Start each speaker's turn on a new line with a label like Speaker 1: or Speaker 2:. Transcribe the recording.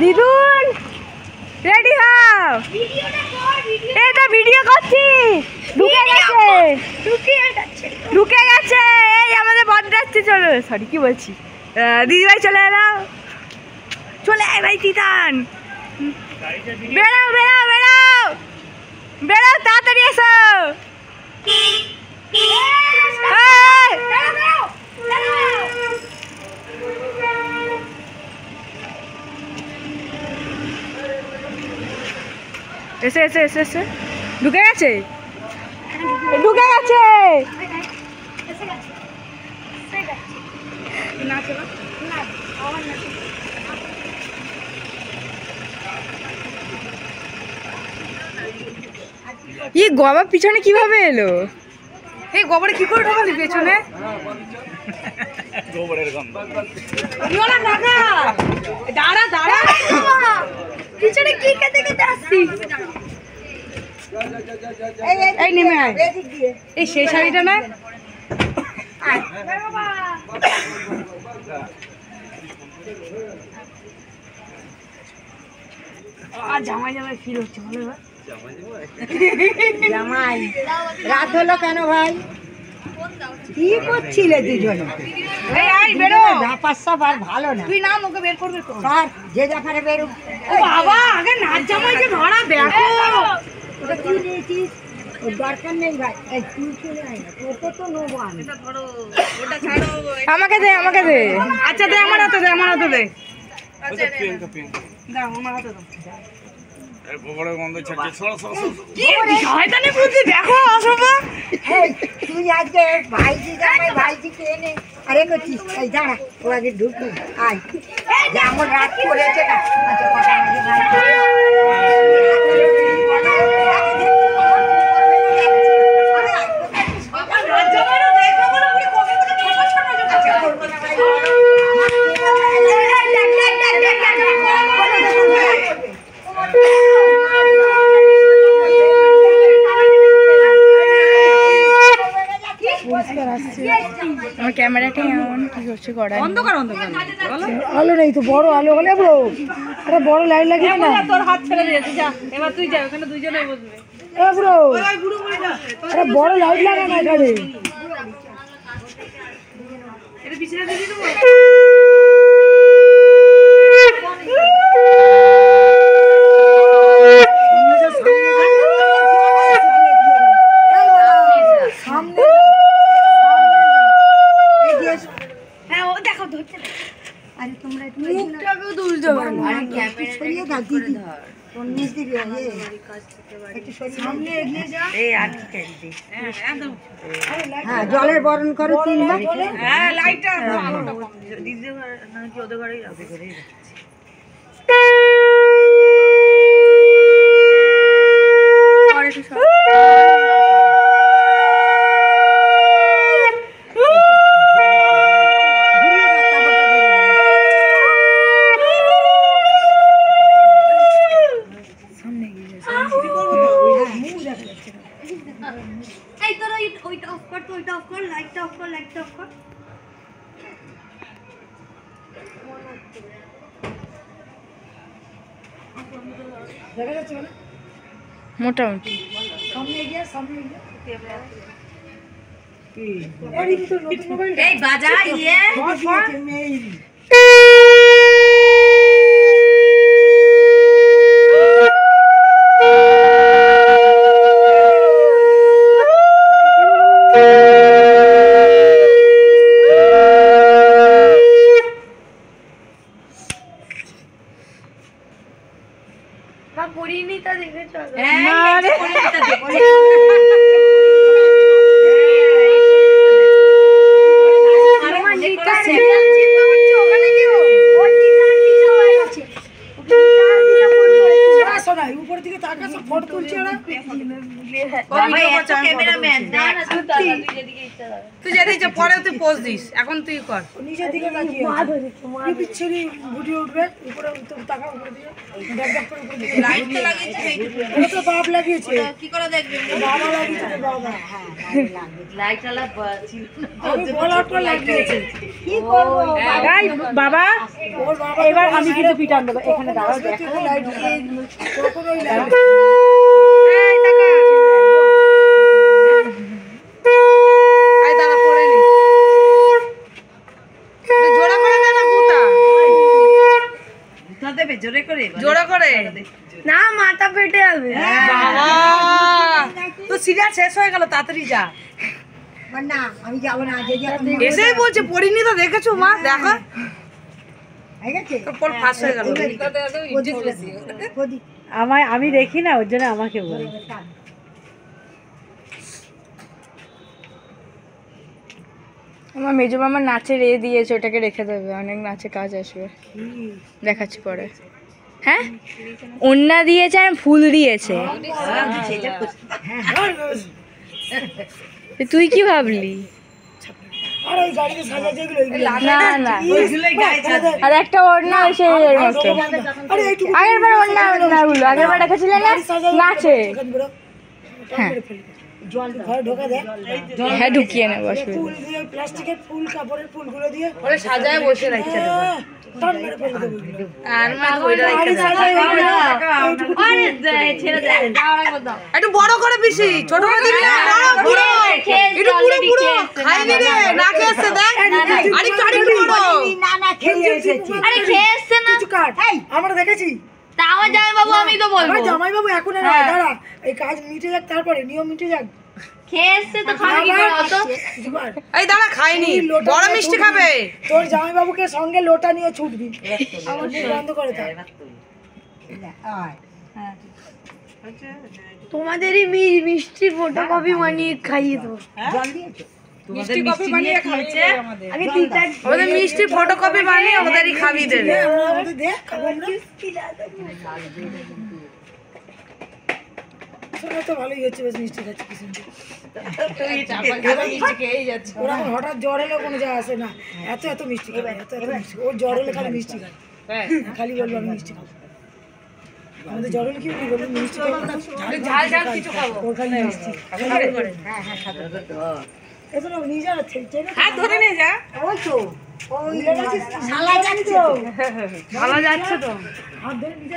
Speaker 1: দিদুন রেডি হও, এই তো ভিডিও করছি। ঢুকে গেছে এই আমাদের বদরাচ্ছি। চলো সরি কি বলছি, দিদিভাই চলে এলাম। চলে আয় ভাই তিতান, বেড়াও বেড়াও বেড়াও বেড়াও, তাড়াতাড়ি এসো। এসে এসে এসে এসে ঢুকে গেছে, ঢুকে গেছে। এই গোবর পিছনে কিভাবে এলো? এই গোবরে কি করে ঢোকালি পেছনে? গোবরের গন্ধ। দাঁড়া দাঁড়া, পিছনে কি খেতে খেতে আসছিস? এই নেমে আয়, এই সেই শাড়িটা না জামাই জামাই ফিল হচ্ছে ভালো। জামাই রাত হলো কেন ভাই? কি করছিলে দুজনে? ভালো না, তুই নাম ওকে বের করবে, যে জাফারে বেরো। বাবা আগে নাচ জামাই যে ধরা দেখো, ওটা কি নিয়েছিস? দরকার নেই ভাই, তুই চলে আয় না, তোকে তো নেবো আমি। আমাকে দে আমাকে দে। আচ্ছা দে, আমার হাতে দে, আমার হাতে দে। তুই আজকে ভাইজি জামাই ভাইজিকে এনে আরে করছিস, এই দাঁড়া ও আগে ঢুকু। আয় যেমন রাত করেছে না, আমার ক্যামেরাটা এমন কি করছে, করা অন্ধকার অন্ধকার আলো নেই তো। বড় আলো হলে ব্রো, একটা বড় লাইট লাগিয়ে না। তোর হাত ছেড়ে দিয়েছে, যা এবার তুই যা, ওখানে দুইজনেই বসবে। এ ব্রো একটা বড় লাইট লাগা না এখানে, এটা পিছনে দিয়ে দেবো। জলের বরণ করো তিনবার। হ্যাঁ লাইটটা দিদি নাকি ওদের ঘরেই মোটামুটি বাজা ইয়ে পরিণীতা দেখেছ? উপর দিকে তাকা, সব ফটো তুলছে ওরা। তুই যেদিকে পরে তুই পোজ দিস, এখন তুই কর নিচের দিকে তাকিয়ে পিছনে ভিডিও উঠবে। উপরে তাকা, উপরে দিকে লাইট তো লাগিয়েছে, এটা তো বাপ লাগিয়েছে। কি করে দেখবে? বাবা লাগিয়েছে, বাবা। হ্যাঁ লাইট আলা ছিল, আমি বলার পর লাগিয়েছে। বাবা এবার আমি কিন্তু পিটান দেবো এখানে দাঁড়াও জোরে করে না মাথা পেটে যাবে তো সিরিয়াল শেষ হয়ে গেল তাড়াতাড়ি যা
Speaker 2: না আমি যাবো না
Speaker 1: এসেই বলছে পড়িনি তো দেখেছো মা দেখো তোর ফাঁস হয়ে গেল আমি দেখি না ওর জন্য আমাকে বলি আমার মেজো মামা নাচের দিয়েছে ওটাকে রেখে দেবে অনেক নাচে কাজ আসবে দেখাচ্ছি পরে হ্যাঁ ওন্না দিয়েছে আর ফুল দিয়েছে তুই কি ভাবলি না না আর একটা ওড়না এসে আগের বার ওড়নাগুলো আগের বার রেখেছিলে না নাচে হ্যাঁ হ্যাঁ ঢুকিয়ে নেবো
Speaker 2: প্লাস্টিকের ফুল কাপড়ের ফুলগুলো দিয়ে
Speaker 1: সাজায় বসে রাখছে একটু বড় করে বেশি ছোট করে দিবি না একটু পুরো পুরো খাইনি রে না খেয়েছে দেখ আরেকটু বড়
Speaker 2: না না খেয়ে এসেছি
Speaker 1: আরে খেয়েছে না
Speaker 2: আমরা দেখেছি
Speaker 1: তাও জামাই বাবু আমি তো বলবো
Speaker 2: জামাই বাবু এখন না দাঁড়া এই কাজ মিটে যাক তারপরে নিয়ম মিটে যাক
Speaker 1: খেয়েছে তো খাবে কি করে অত এই দাঁড়া খাইনি বড় মিষ্টি খাবে
Speaker 2: তোর জামাই বাবুকে সঙ্গে লোটা নিয়ে ছুটবি আমার বন্ধ করে দাও
Speaker 1: তোমাদেরই মিষ্টি ফটোকপি বানিয়ে খাইয়ে দেবো
Speaker 2: জল দিয়েছো
Speaker 1: মিষ্টি কপি বানিয়ে খাইছে আগে তিনটা ওদের মিষ্টি ফটোকপি বানিয়ে ওদেরই খাইয়ে দেবে
Speaker 2: আমাদের দে খাবো আমরা শোনা তো ভালোই হচ্ছে বেশ মিষ্টি খাচ্ছি কি সুন্দর ওরা হঠাৎ জ্বর এলে কোনো যা আসে না এত এত মিষ্টি খাবে এত এত মিষ্টি ওর জ্বর হলে খালি মিষ্টি খায় খালি বলবো আমি মিষ্টি খাবো আমাদের জ্বর হলে কি বলবো মিষ্টি খাবো
Speaker 1: ঝাল ঝাল কিছু খাবো
Speaker 2: ওর খালি মিষ্টি হ্যাঁ হ্যাঁ খাবো এখন নিজে আছে
Speaker 1: হাত ধরে নিয়ে যা
Speaker 2: ওই তো ওই শালা যাচ্ছে
Speaker 1: ভালো যাচ্ছে তো
Speaker 2: হাত ধরে নিজে